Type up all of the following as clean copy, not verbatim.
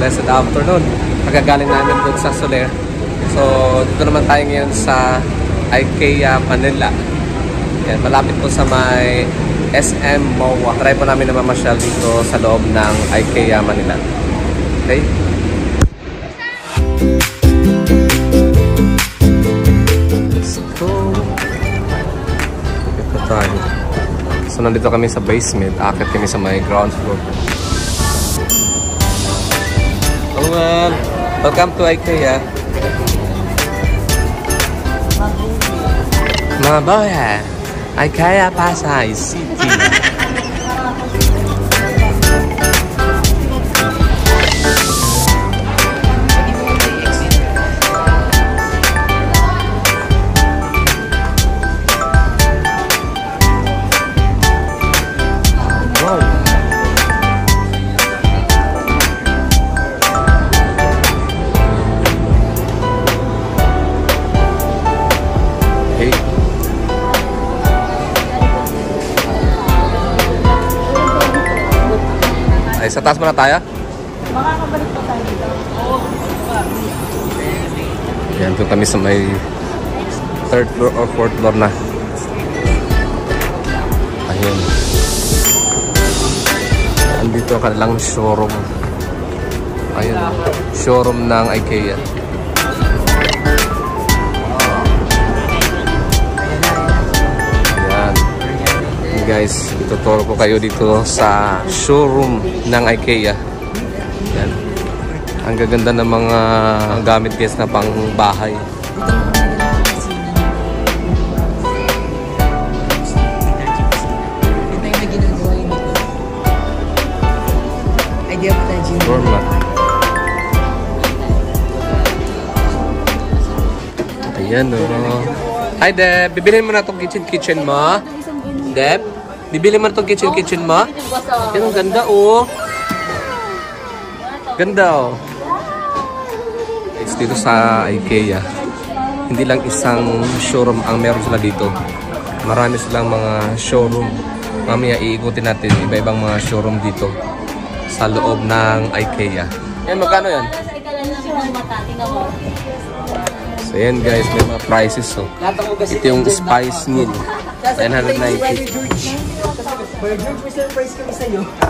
blessed afternoon. Pagkagaling namin doon sa Soler. So, dito naman tayo ngayon sa IKEA Manila. Yan, malapit po sa may SM MOA. Try po namin na mamasyal dito sa loob ng IKEA Manila. Okay? Let's go! Ito tayo. So, nandito kami sa basement. Akit kami sa may ground floor. Oh, well, welcome to IKEA. Mabuhay! IKEA Pasay City. Sa taas muna tayo? Makakabalik pa tayo dito. Yan, doon kami sa may 3rd floor or 4th floor na. Ayun. Andito ang kanilang showroom. Ayun. Showroom ng IKEA. Guys, ituturo ko kayo dito sa showroom ng IKEA. Yan. Ang gaganda ng mga gamit guys na pang bahay. Doormat. Ayan o. Hi Deb, bibilhin mo na itong kitchen mo. Deb, bibili mo na itong kitchen mo. Yan, ang ganda oh. Ganda oh. It's dito sa IKEA. Hindi lang isang showroom ang meron sila dito. Marami silang mga showroom. Mamaya iikutin natin iba-ibang mga showroom dito sa loob ng IKEA. Yan, magkano yan? So yan guys, may mga prices oh. Ito yung spice meal. 990.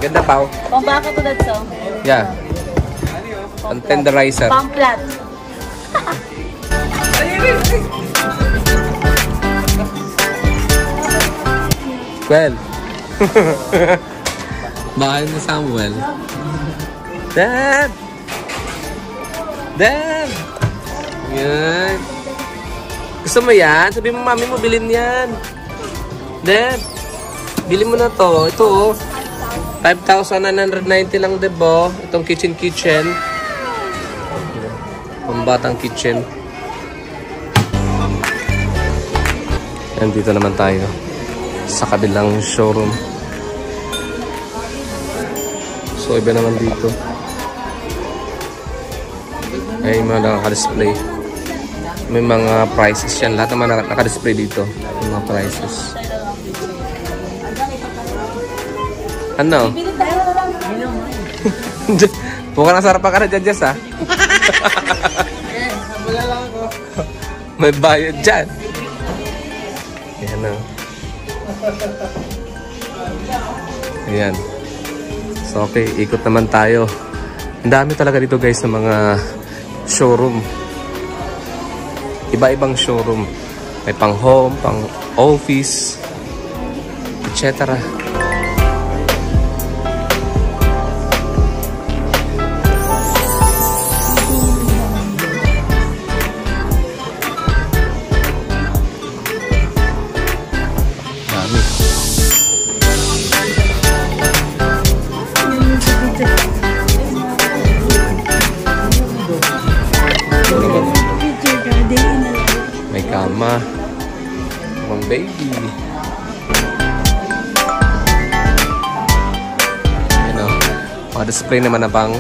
Ganda pa oh. Pambaka to that song. Yeah. Ang tenderizer. Pamplat. Well. Bahay na Samuel. Dad! Dad! Yan. Gusto mo yan? Sabi mo, mami mo, bilhin yan. Deb, bili mo na to. Ito oh. 5,990 lang, Deb oh. Itong kitchen. Pambatang kitchen. Yan, dito naman tayo. Sa kabilang showroom. So, iba naman dito. Ay, mga naka-display. May mga prices yan. Lahat naman naka-display dito. May mga prices. Ano? Bukan ang sarapan ka na dyan, Jess, ha? May bayad dyan. Ayan na. Ayan. So, okay. Ikot naman tayo. Ang dami talaga dito, guys, ng mga showroom. Iba-ibang showroom. May pang home, pang office, etc. May kama. Mga baby. You know, display naman na pang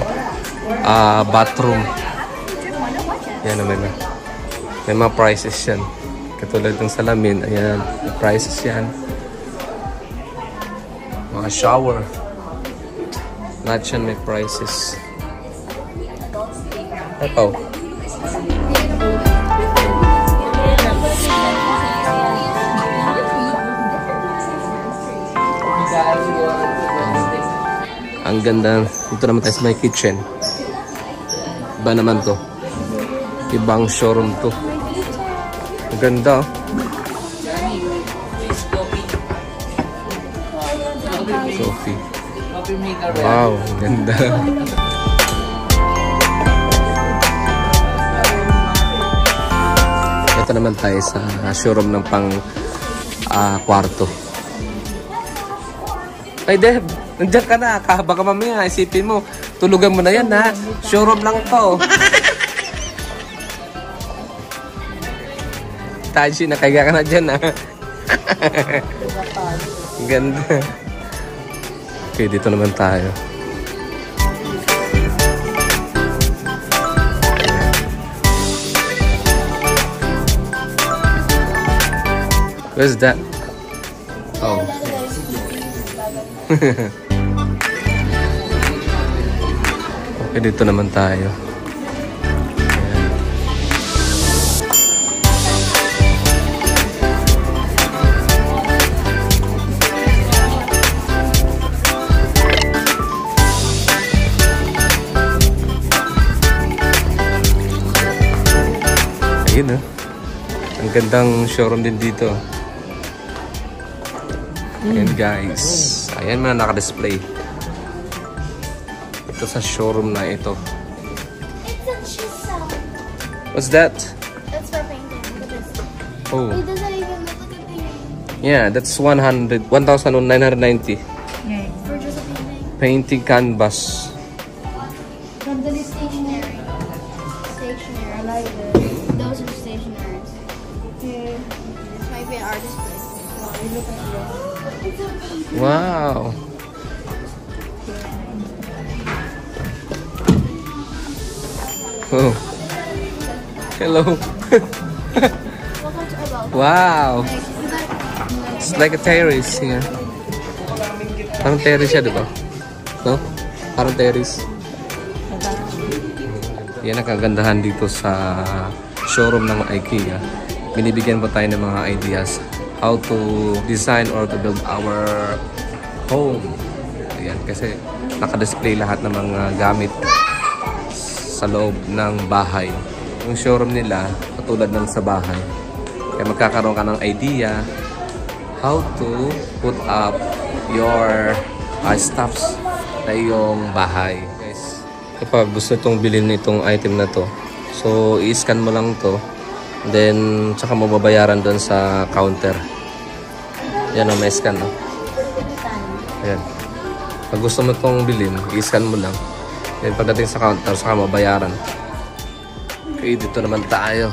bathroom. Yan naman na. May mga prices yan. Katulad ng salamin. Ayan. May prices yan. Mga shower. Lahat yan may prices. Ito. Ang ganda. Ito naman tayo sa may kitchen. Iba naman to. Ibang showroom to. Ang ganda. Coffee. Wow, ang ganda. Ito naman tayo sa showroom ng pang kwarto. Ay, Deb, nandiyan ka na. Baka mamaya isipin mo, tulugan mo na yan, ha? Showroom lang to. Taji, nakaiga ka na dyan, ha? Ganda. Okay, dito naman tayo. Where's that? Oh. Okay, dito naman tayo. Ayun, ang gandang showroom din dito. Ayan guys, ayan mga naka-display. Ito sa showroom na ito. It's a chisel. What's that? That's for painting. Look at this. Oh, It doesn't even look like a painting. yeah, that's 1,990. For just a painting. Painting canvas. Something is stationary. Stationary. I like it. Those are stationaries. Yeah. This might be an artist place. Oh, you look at this. Wow. Oh. Hello. Welcome to our world. Wow. It's like a terrace here. Parang terrace siya, di ba? No? Parang terrace. Yan ang kagandahan dito sa showroom ng IKEA. Binibigyan po tayo ng mga ideas how to design or to build our home. Ayan, kasi naka-display lahat ng mga gamit sa loob ng bahay. Yung showroom nila, katulad ng sa bahay. Kaya magkakaroon ka ng idea how to put up your stuffs na iyong bahay. Guys, kapag gusto itong bilhin itong item na to, so i-scan mo lang to. Then, tsaka mo babayaran doon sa counter. Yan o, may scan, no? Ayan. Pag gusto mo itong bilhin, i-scan mo lang. Then, pagdating sa counter, saka mo bayaran. Okay, dito naman tayo.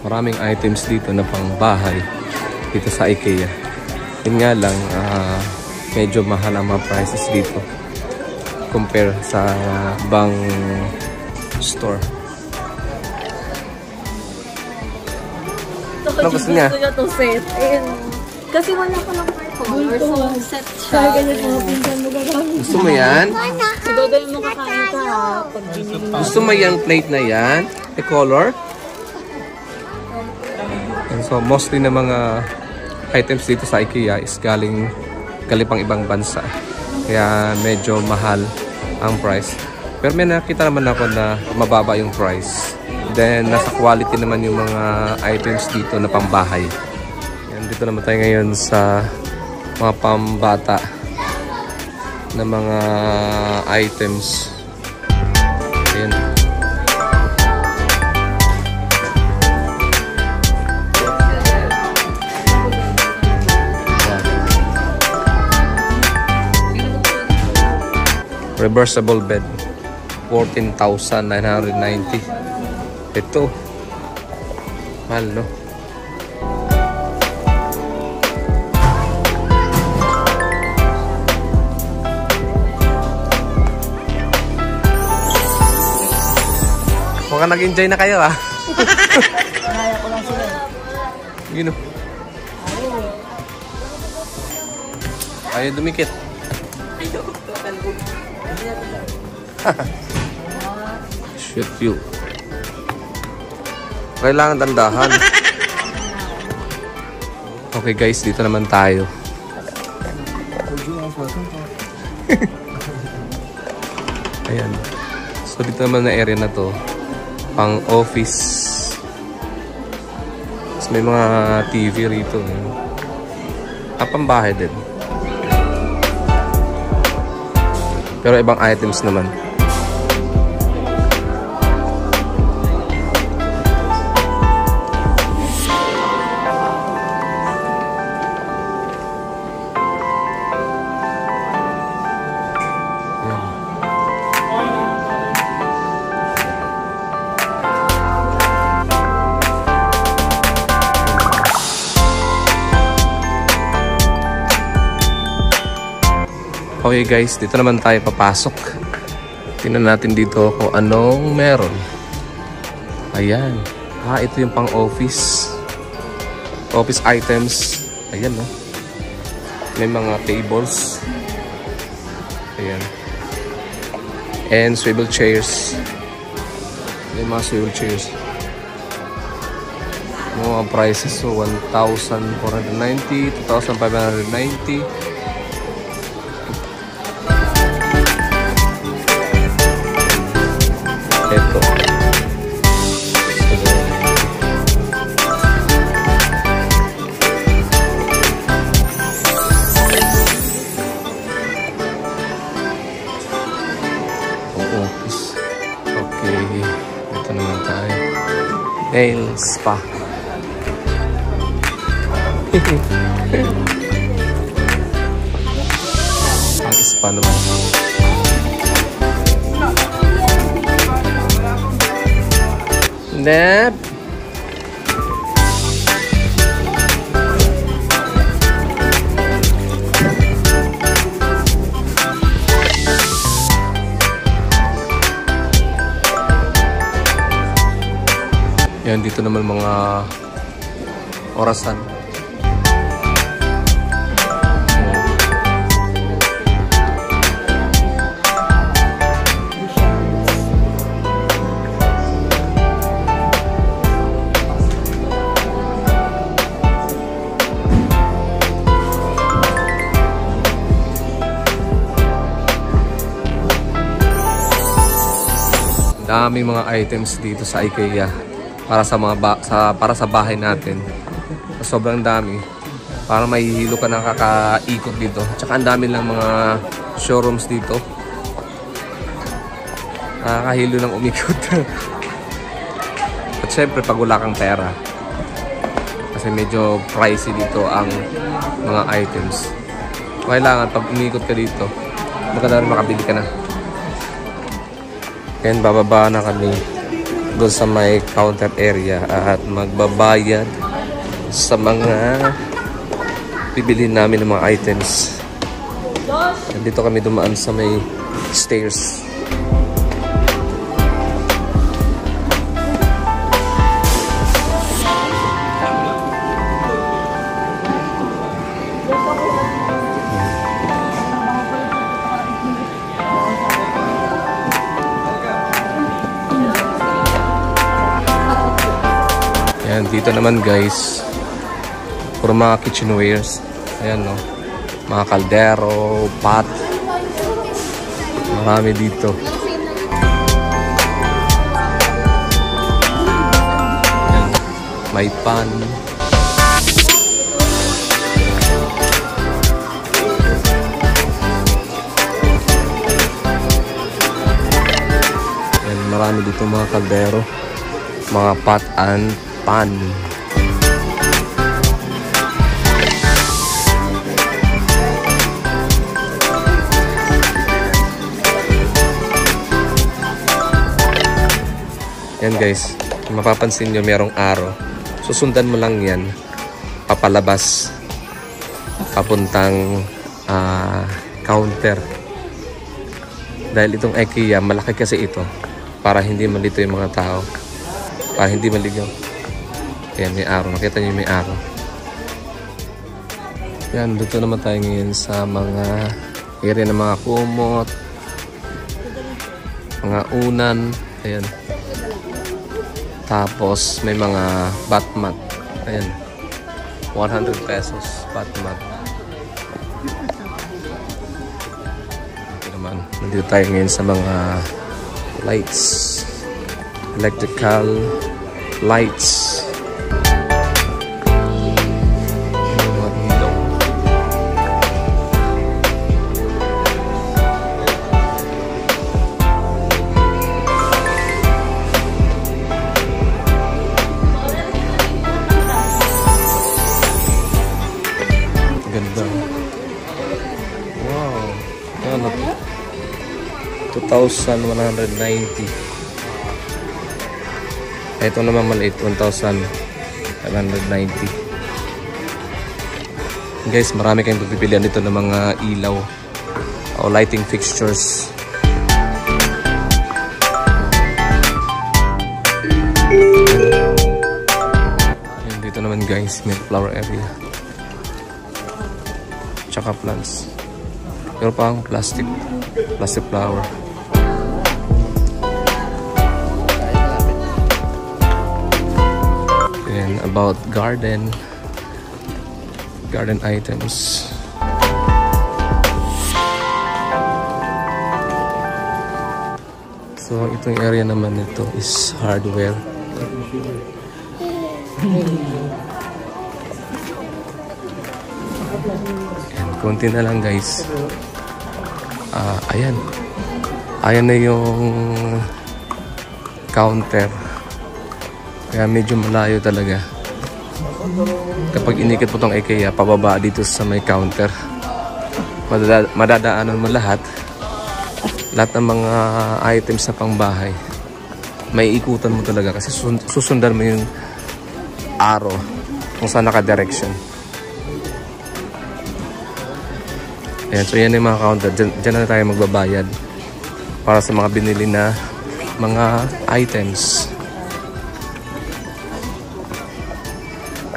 Maraming items dito na pang bahay dito sa IKEA. Yun nga lang, medyo mahal ang mga prices dito compare sa ibang store. Ano gusto niya? Gusto niya itong set. Ayun. Kasi wala ko ng color. So, set siya. Gusto mo yan? Siguro ganyan mo kakain ka ha. Pag binili mo. Gusto mo yung plate na yan? The color? And so, mostly na mga items dito sa IKEA is galing pang ibang bansa. Kaya medyo mahal ang price. Pero may nakita naman ako na mababa yung price. Then, nasa quality naman yung mga items dito na pambahay. And dito naman tayo ngayon sa mga pambata na mga items. Ayan. Reversible bed, 14,990. Ito, mahal, no? Baka nag-enjoy na kayo, ah. Kaya ko lang sila. Yun, oh. Ayaw dumikit. Shoot you. Kailangan dandahan. Okay guys, dito naman tayo. Ayan. So dito naman na area na to, pang office. Tapos may mga TV rito. Pambahay din. Pero ibang items naman. Okay guys, dito naman tayo papasok. Tingnan natin dito kung anong meron. Ayan. Ito yung pang office. Office items. Ayan, no? May mga tables. Ayan. And swivel chairs. May mga swivel chairs. Mga prices. So, 1,490, 2,590. Ito. Office. Okay. Ito naman tayo. Nail spa. Ang spa naman. Nep. Yan, dito naman mga orasan. Daming mga items dito sa IKEA para sa mga para sa bahay natin. Sobrang dami. Para mahihilo ka nakakaikot dito. Tsaka ang dami lang mga showrooms dito. Nakakahilo ng umikot. At syempre pag wala kang pera. Kasi medyo pricey dito ang mga items. Kailangan pag umikot ka dito, maganda rin makabili ka na. And bababa na kami doon sa may counter area at magbabayad sa mga bibilhin namin ng mga items. And dito kami dumaan sa may stairs. Ayan, dito naman guys, puro mga kitchenwares. Ayan, no, mga kaldero, pot, marami dito. Ayan, may pan. Ayan, marami dito mga kaldero, mga pot and pan. Yan guys, mapapansin nyo merong arrow. Susundan mo lang yan papalabas papuntang counter. Dahil itong IKEA, malaki kasi ito. para hindi malito yung mga tao, para hindi maligaw. Ayan, may araw. Nakita niyo may araw. Yan, dito naman tayo ngayon sa mga area ng mga kumot, mga unan. Ayan. Tapos may mga batmat. Ayan. 100 pesos batmat. Ito naman. Nandito tayo ngayon sa mga lights. Electrical lights. Ganda. Wow. Ano? 2,190. Ito naman maliit, 1,590. Guys, marami kayong pagpipilian dito ng mga ilaw o lighting fixtures. And dito naman guys, may flower area. Tsaka plants. Pero parang plastic flower. And about garden items. So itong area naman nito is hardware. Konti na lang guys. Ayan. Ayan na yung counter. Kaya medyo malayo talaga. Kapag inikot po itong IKEA, pababa dito sa may counter. Madadaanan mo lahat. Lahat ng mga items sa pangbahay. May ikutan mo talaga kasi susundan mo yung arrow kung saan naka-direction. Ayan, so yan yung mga counter. Diyan na tayo magbabayad para sa mga binili na mga items.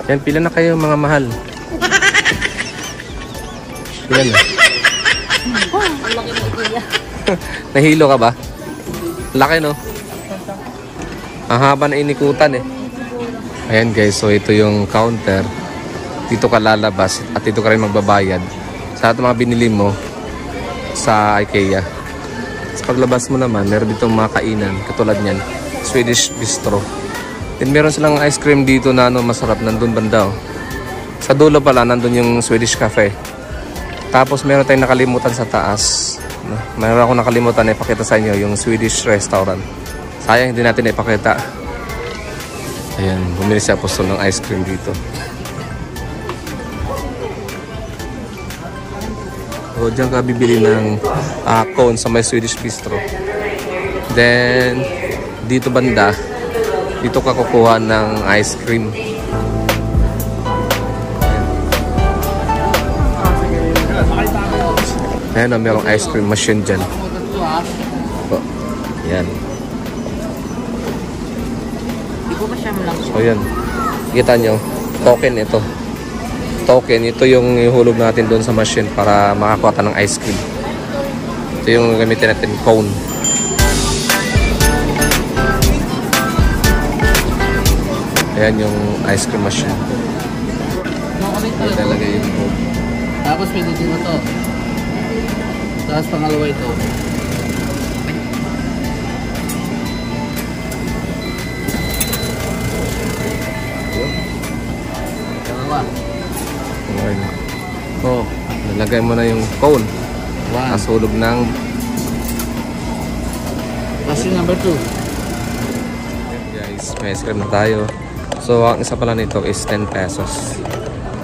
Yan, pila na kayo mga mahal. Pila na. Nahilo ka ba? Laki no? Ang haba na inikutan eh. Ayan guys, so ito yung counter. Dito ka lalabas at dito ka rin magbabayad sa lahat ng mga binili mo sa IKEA. Sa paglabas mo naman, meron ditong mga kainan katulad niyan, Swedish Bistro. Then meron silang ice cream dito na masarap, nandun banda. Sa dulo pala nandun yung Swedish Cafe. Tapos meron tayong nakalimutan sa taas. Meron akong nakalimutan na ipakita sa inyo yung Swedish restaurant. Sayang hindi natin ipakita. Ayan, bumili si Apostol ng ice cream dito. So, diyan ka bibili ng cone sa may Swedish Bistro. Then, dito banda, dito ka kukuha ng ice cream. Ayan na, mayroong ice cream machine dyan. So, yan. So, yan. Kita nyo, token ito. Token, ito yung ihulog natin doon sa machine para makakuha tayo ng ice cream. Ito yung gamitin natin, cone. Ayan yung ice cream machine. Ilalagay yung cone. Tapos pindutin mo to. Tapos pangalawa ito. Pangalawa. Oh, nilagay mo na yung cone. Nasulog ng Machine number 2. guys, may ice cream na tayo. So, ang isa pala nito is 10 pesos.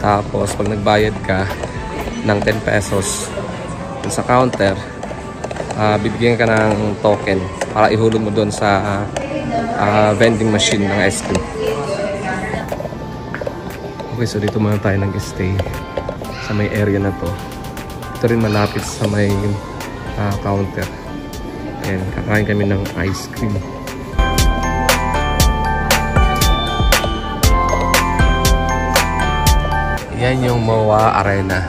Tapos, pag nagbayad ka ng 10 pesos sa counter, bibigyan ka ng token para ihulog mo doon sa vending machine ng ice cream. Okay, so dito muna tayo nag-stay sa may area na to. Ito rin malapit sa may counter. Ayan, kakain kami ng ice cream. Yan yung MOA Arena.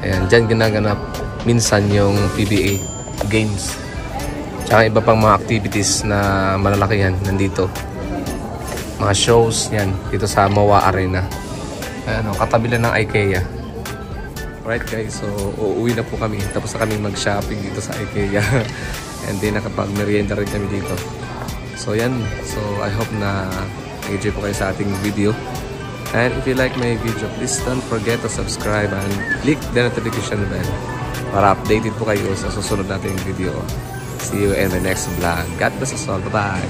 Ayan, dyan ginaganap minsan yung PBA games. Tsaka iba pang mga activities na malalaki yan nandito. Mga shows yan dito sa MOA Arena. Ayan, katabi lang ng IKEA. Alright guys, so uuwi na po kami. Tapos na kami mag-shopping dito sa IKEA. And then nakapag-merienda rin kami dito. So yan, so I hope na enjoy po kayo sa ating video. And if you like my video, please don't forget to subscribe and click the notification bell para updated po kayo sa susunod nating video. See you in the next vlog. God bless us all. Bye-bye!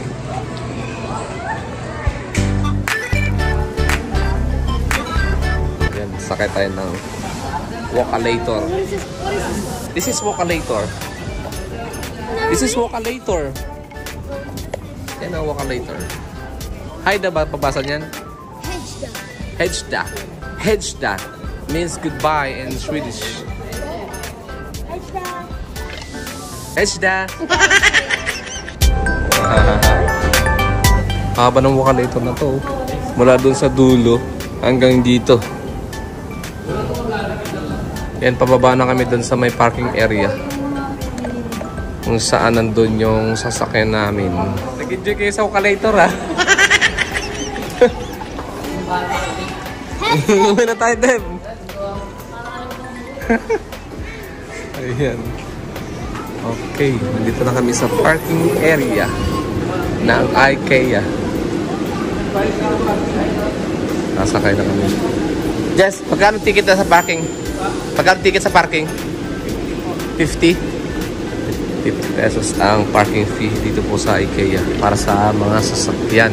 Yan, sakay tayo ng Walkalator. This is Walkalator. This is Walkalator. Yan ang Walkalator. Hi, ba pabasa niyan? Hedda. Hedda means goodbye in Swedish. Hedda. Haba ng Walkalator na to. Mula dun sa dulo hanggang dito. Yan, pababa na kami dun sa may parking area. Kung saan nandun yung sasakyan namin. Nag-enjoy kayo sa Walkalator, ha? Uwi na tayo, Deb. Ayan. Okay, nandito na kami sa parking area ng IKEA. Nasakay na kami. Jess, magkano ticket na sa parking? Magkano ticket sa parking? 50? 50 pesos ang parking fee dito po sa IKEA para sa mga sasakyan.